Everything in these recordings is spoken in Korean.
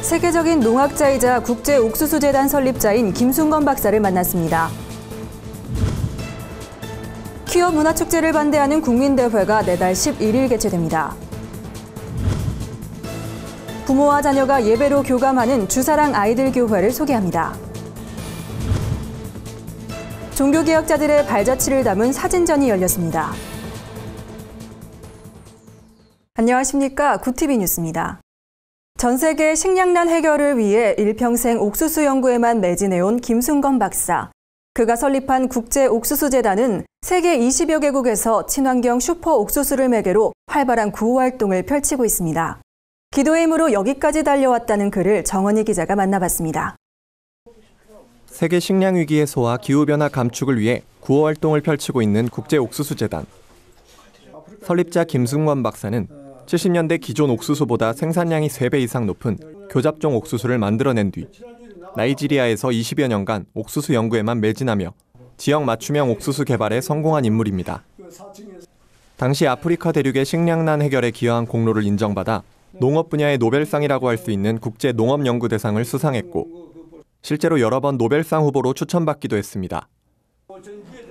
세계적인 농학자이자 국제옥수수재단 설립자인 김순건 박사를 만났습니다. 퀴어 문화축제를 반대하는 국민대회가 내달 11일 개최됩니다. 부모와 자녀가 예배로 교감하는 주사랑 아이들 교회를 소개합니다. 종교개혁자들의 발자취를 담은 사진전이 열렸습니다. 안녕하십니까. 구티비 뉴스입니다. 전 세계 식량난 해결을 위해 일평생 옥수수 연구에만 매진해온 김순건 박사. 그가 설립한 국제옥수수재단은 세계 20여 개국에서 친환경 슈퍼 옥수수를 매개로 활발한 구호활동을 펼치고 있습니다. 기도의 힘으로 여기까지 달려왔다는 그를 정원희 기자가 만나봤습니다. 세계 식량 위기 해소와 기후변화 감축을 위해 구호활동을 펼치고 있는 국제옥수수재단. 설립자 김순건 박사는 70년대 기존 옥수수보다 생산량이 3배 이상 높은 교잡종 옥수수를 만들어낸 뒤 나이지리아에서 20여 년간 옥수수 연구에만 매진하며 지역 맞춤형 옥수수 개발에 성공한 인물입니다. 당시 아프리카 대륙의 식량난 해결에 기여한 공로를 인정받아 농업 분야의 노벨상이라고 할 수 있는 국제농업연구대상을 수상했고 실제로 여러 번 노벨상 후보로 추천받기도 했습니다.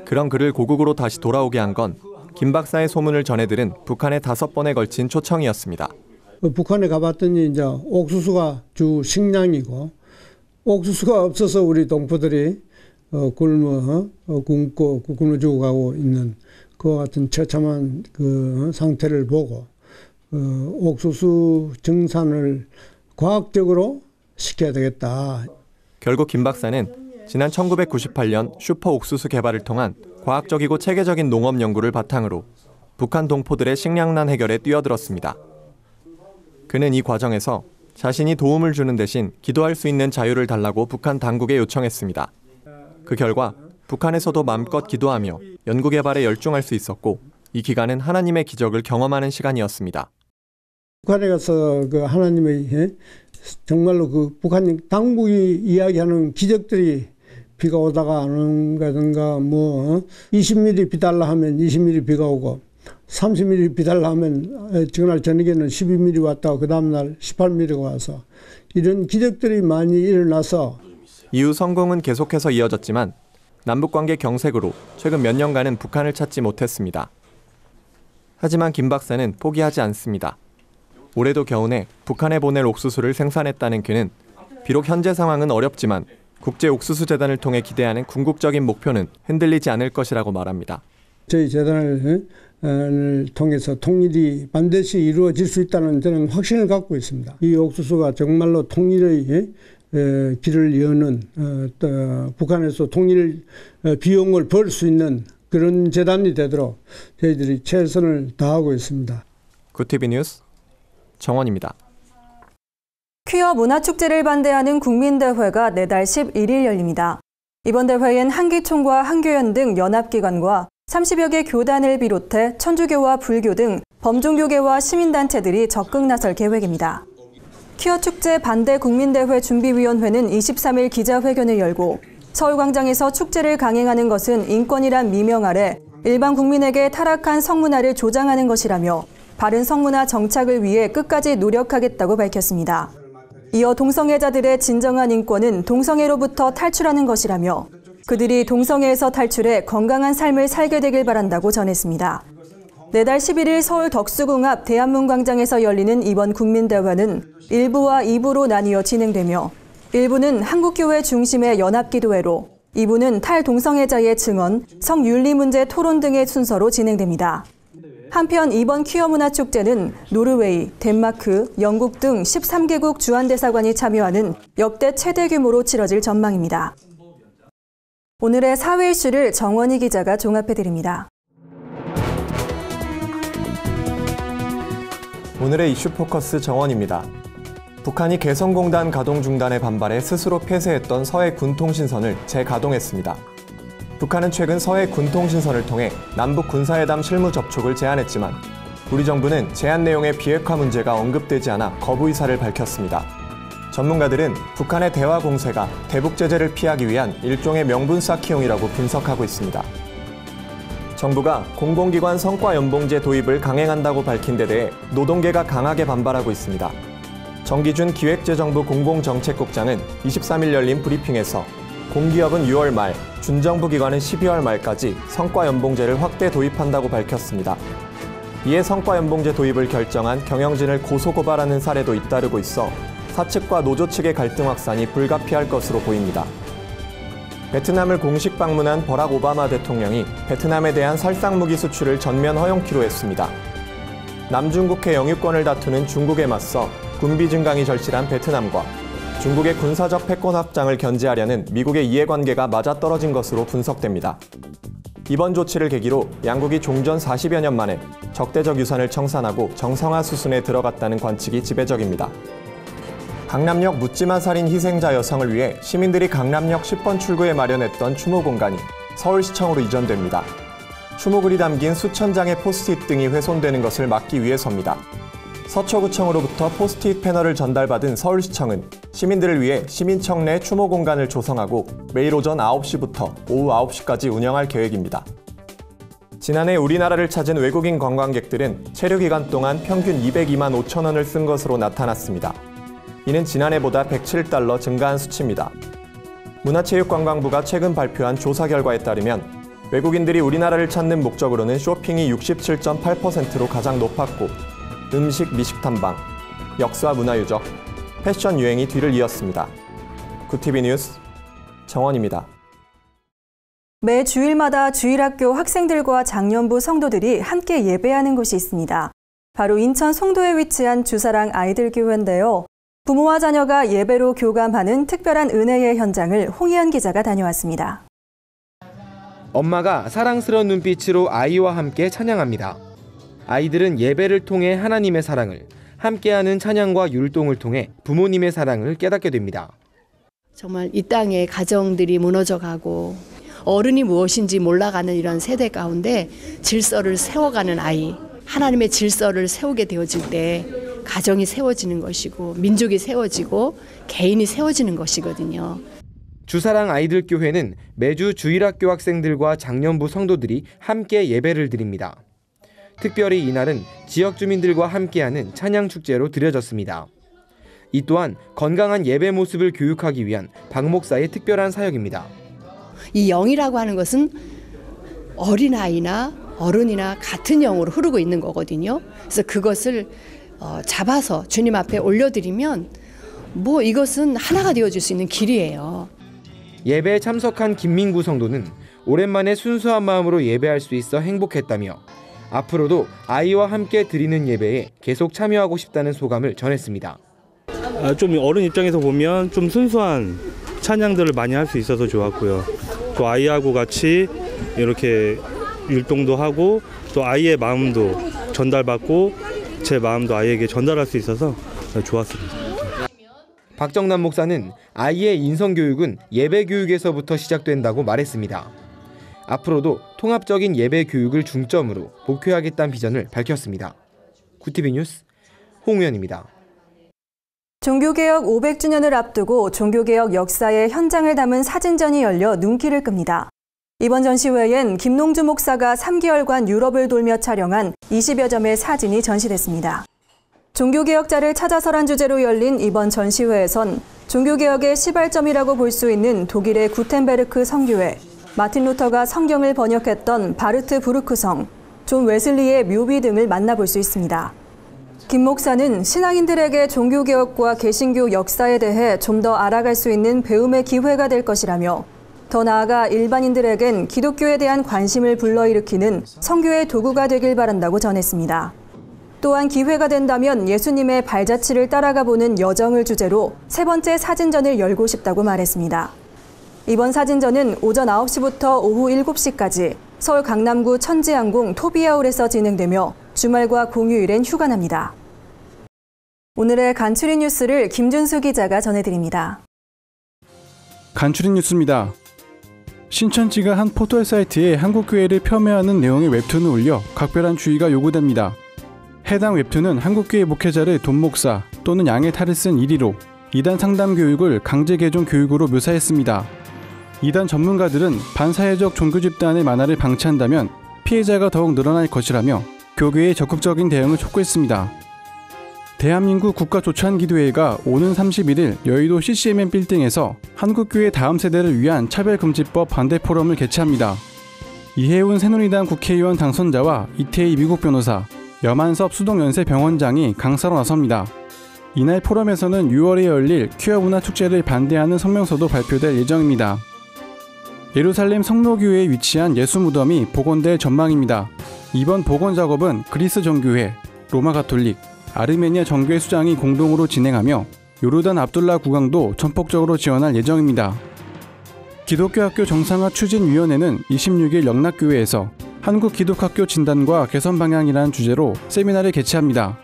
그런 그를 고국으로 다시 돌아오게 한 건 김 박사의 소문을 전해들은 북한의 5번에 걸친 초청이었습니다. 북한에 가봤더니 이제 옥수수가 주 식량이고 옥수수가 없어서 우리 동포들이 굶어 죽어가고 있는 그와 같은 처참한 그 상태를 보고 옥수수 증산을 과학적으로 시켜야 되겠다. 결국 김 박사는 지난 1998년 슈퍼 옥수수 개발을 통한 과학적이고 체계적인 농업 연구를 바탕으로 북한 동포들의 식량난 해결에 뛰어들었습니다. 그는 이 과정에서 자신이 도움을 주는 대신 기도할 수 있는 자유를 달라고 북한 당국에 요청했습니다. 그 결과 북한에서도 마음껏 기도하며 연구 개발에 열중할 수 있었고 이 기간은 하나님의 기적을 경험하는 시간이었습니다. 북한에 가서 그 하나님의 정말로 그 북한 당국이 이야기하는 기적들이 비가 오다가 안 오는가든가 20mm 비 달라 하면 20mm 비가 오고 30mm 비 달라 하면 그날 저녁에는 12mm 왔다가 그 다음날 18mm가 와서 이런 기적들이 많이 일어나서 이후 성공은 계속해서 이어졌지만 남북관계 경색으로 최근 몇 년간은 북한을 찾지 못했습니다. 하지만 김 박사는 포기하지 않습니다. 올해도 겨우내 북한에 보낼 옥수수를 생산했다는 그는 비록 현재 상황은 어렵지만 국제옥수수재단을 통해 기대하는 궁극적인 목표는 흔들리지 않을 것이라고 말합니다. 저희 재단을 통해서 통일이 반드시 이루어질 수 있다는 저는 확신을 갖고 있습니다. 이 옥수수가 정말로 통일의 길을 여는 북한에서 통일 비용을 벌 수 있는 그런 재단이 되도록 저희들이 최선을 다하고 있습니다. 구티비 뉴스 정원입니다. 퀴어 문화축제를 반대하는 국민대회가 내달 11일 열립니다. 이번 대회엔 한기총과 한교연 등 연합기관과 30여 개 교단을 비롯해 천주교와 불교 등 범종교계와 시민단체들이 적극 나설 계획입니다. 퀴어 축제 반대 국민대회 준비위원회는 23일 기자회견을 열고 서울광장에서 축제를 강행하는 것은 인권이란 미명 아래 일반 국민에게 타락한 성문화를 조장하는 것이라며 바른 성문화 정착을 위해 끝까지 노력하겠다고 밝혔습니다. 이어 동성애자들의 진정한 인권은 동성애로부터 탈출하는 것이라며 그들이 동성애에서 탈출해 건강한 삶을 살게 되길 바란다고 전했습니다. 내달 11일 서울 덕수궁 앞 대한문광장에서 열리는 이번 국민대회는 1부와 2부로 나뉘어 진행되며 1부는 한국교회 중심의 연합기도회로 2부는 탈동성애자의 증언, 성윤리 문제 토론 등의 순서로 진행됩니다. 한편 이번 퀴어 문화축제는 노르웨이, 덴마크, 영국 등 13개국 주한대사관이 참여하는 역대 최대 규모로 치러질 전망입니다. 오늘의 사회 이슈를 정원희 기자가 종합해드립니다. 오늘의 이슈 포커스 정원입니다. 북한이 개성공단 가동 중단에 반발해 스스로 폐쇄했던 서해 군통신선을 재가동했습니다. 북한은 최근 서해 군통신선을 통해 남북 군사회담 실무 접촉을 제안했지만 우리 정부는 제안 내용의 비핵화 문제가 언급되지 않아 거부 의사를 밝혔습니다. 전문가들은 북한의 대화 공세가 대북 제재를 피하기 위한 일종의 명분 쌓기용이라고 분석하고 있습니다. 정부가 공공기관 성과연봉제 도입을 강행한다고 밝힌 데 대해 노동계가 강하게 반발하고 있습니다. 정기준 기획재정부 공공정책국장은 23일 열린 브리핑에서 공기업은 6월 말, 준정부 기관은 12월 말까지 성과연봉제를 확대 도입한다고 밝혔습니다. 이에 성과연봉제 도입을 결정한 경영진을 고소고발하는 사례도 잇따르고 있어 사측과 노조 측의 갈등 확산이 불가피할 것으로 보입니다. 베트남을 공식 방문한 버락 오바마 대통령이 베트남에 대한 살상무기 수출을 전면 허용키로 했습니다. 남중국해 영유권을 다투는 중국에 맞서 군비 증강이 절실한 베트남과 중국의 군사적 패권 확장을 견제하려는 미국의 이해관계가 맞아떨어진 것으로 분석됩니다. 이번 조치를 계기로 양국이 종전 40여 년 만에 적대적 유산을 청산하고 정상화 수순에 들어갔다는 관측이 지배적입니다. 강남역 묻지마 살인 희생자 여성을 위해 시민들이 강남역 10번 출구에 마련했던 추모 공간이 서울시청으로 이전됩니다. 추모글이 담긴 수천 장의 포스트잇 등이 훼손되는 것을 막기 위해서입니다. 서초구청으로부터 포스트잇 패널을 전달받은 서울시청은 시민들을 위해 시민청 내 추모 공간을 조성하고 매일 오전 9시부터 오후 9시까지 운영할 계획입니다. 지난해 우리나라를 찾은 외국인 관광객들은 체류 기간 동안 평균 202만 5천 원을 쓴 것으로 나타났습니다. 이는 지난해보다 107달러 증가한 수치입니다. 문화체육관광부가 최근 발표한 조사 결과에 따르면 외국인들이 우리나라를 찾는 목적으로는 쇼핑이 67.8%로 가장 높았고 음식, 미식 탐방, 역사, 문화유적, 패션 유행이 뒤를 이었습니다. 구티비 뉴스 정원입니다. 매 주일마다 주일학교 학생들과 장년부 성도들이 함께 예배하는 곳이 있습니다. 바로 인천 송도에 위치한 주사랑 아이들교회인데요. 부모와 자녀가 예배로 교감하는 특별한 은혜의 현장을 홍희연 기자가 다녀왔습니다. 엄마가 사랑스러운 눈빛으로 아이와 함께 찬양합니다. 아이들은 예배를 통해 하나님의 사랑을, 함께하는 찬양과 율동을 통해 부모님의 사랑을 깨닫게 됩니다. 정말 이 땅에 가정들이 무너져가고 어른이 무엇인지 몰라가는 이런 세대 가운데 질서를 세워가는 아이, 하나님의 질서를 세우게 되어질 때 가정이 세워지는 것이고 민족이 세워지고 개인이 세워지는 것이거든요. 주사랑 아이들교회는 매주 주일학교 학생들과 장년부 성도들이 함께 예배를 드립니다. 특별히 이날은 지역 주민들과 함께하는 찬양축제로 드려졌습니다. 이 또한 건강한 예배 모습을 교육하기 위한 박 목사의 특별한 사역입니다. 이 영이라고 하는 것은 어린아이나 어른이나 같은 영으로 흐르고 있는 거거든요. 그래서 그것을 잡아서 주님 앞에 올려드리면 이것은 하나가 되어줄 수 있는 길이에요. 예배에 참석한 김민구 성도는 오랜만에 순수한 마음으로 예배할 수 있어 행복했다며 앞으로도 아이와 함께 드리는 예배에 계속 참여하고 싶다는 소감을 전했습니다. 좀 어른 입장에서 보면 좀 순수한 찬양들을 많이 할 수 있어서 좋았고요. 또 아이하고 같이 이렇게 율동도 하고 또 아이의 마음도 전달받고 제 마음도 아이에게 전달할 수 있어서 좋았습니다. 박정남 목사는 아이의 인성교육은 예배교육에서부터 시작된다고 말했습니다. 앞으로도 통합적인 예배교육을 중점으로 목표하겠다는 비전을 밝혔습니다. 구티비 뉴스 홍우연입니다. 종교개혁 500주년을 앞두고 종교개혁 역사의 현장을 담은 사진전이 열려 눈길을 끕니다. 이번 전시회엔 김농주 목사가 3개월간 유럽을 돌며 촬영한 20여 점의 사진이 전시됐습니다. 종교개혁자를 찾아서란 주제로 열린 이번 전시회에선 종교개혁의 시발점이라고 볼 수 있는 독일의 구텐베르크 성교회, 마틴 루터가 성경을 번역했던 바르트 부르크 성, 존 웨슬리의 묘비 등을 만나볼 수 있습니다. 김 목사는 신앙인들에게 종교개혁과 개신교 역사에 대해 좀 더 알아갈 수 있는 배움의 기회가 될 것이라며 더 나아가 일반인들에겐 기독교에 대한 관심을 불러일으키는 선교의 도구가 되길 바란다고 전했습니다. 또한 기회가 된다면 예수님의 발자취를 따라가 보는 여정을 주제로 세 번째 사진전을 열고 싶다고 말했습니다. 이번 사진전은 오전 9시부터 오후 7시까지 서울 강남구 천지항공 토비아홀에서 진행되며 주말과 공휴일엔 휴관합니다. 오늘의 간추린 뉴스를 김준수 기자가 전해드립니다. 간추린 뉴스입니다. 신천지가 한 포털 사이트에 한국교회를 폄훼하는 내용의 웹툰을 올려 각별한 주의가 요구됩니다. 해당 웹툰은 한국교회 목회자를 돈목사 또는 양의 탈을 쓴 일위로 이단 상담 교육을 강제 개종 교육으로 묘사했습니다. 이단 전문가들은 반사회적 종교 집단의 만화를 방치한다면 피해자가 더욱 늘어날 것이라며 교계의 적극적인 대응을 촉구했습니다. 대한민국 국가조찬기도회가 오는 31일 여의도 CCMM 빌딩에서 한국교회 다음 세대를 위한 차별금지법 반대 포럼을 개최합니다. 이해운 새누리당 국회의원 당선자와 이태희 미국 변호사, 여만섭 수동연세 병원장이 강사로 나섭니다. 이날 포럼에서는 6월에 열릴 퀴어 문화 축제를 반대하는 성명서도 발표될 예정입니다. 예루살렘 성로교회에 위치한 예수 무덤이 복원될 전망입니다. 이번 복원 작업은 그리스 정교회, 로마 가톨릭, 아르메니아 정교회 수장이 공동으로 진행하며 요르단 압둘라 국왕도 전폭적으로 지원할 예정입니다. 기독교학교 정상화 추진위원회는 26일 영락교회에서 한국 기독학교 진단과 개선 방향이라는 주제로 세미나를 개최합니다.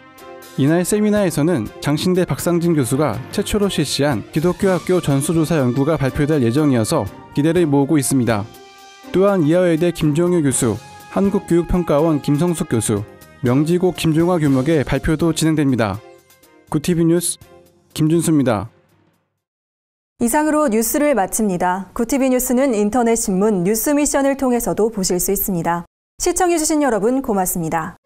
이날 세미나에서는 장신대 박상진 교수가 최초로 실시한 기독교학교 전수조사 연구가 발표될 예정이어서 기대를 모으고 있습니다. 또한 이화여대 김종유 교수, 한국교육평가원 김성숙 교수, 명지고 김종화 교목의 발표도 진행됩니다. 구TV 뉴스 김준수입니다. 이상으로 뉴스를 마칩니다. 구TV 뉴스는 인터넷 신문 뉴스 미션을 통해서도 보실 수 있습니다. 시청해주신 여러분 고맙습니다.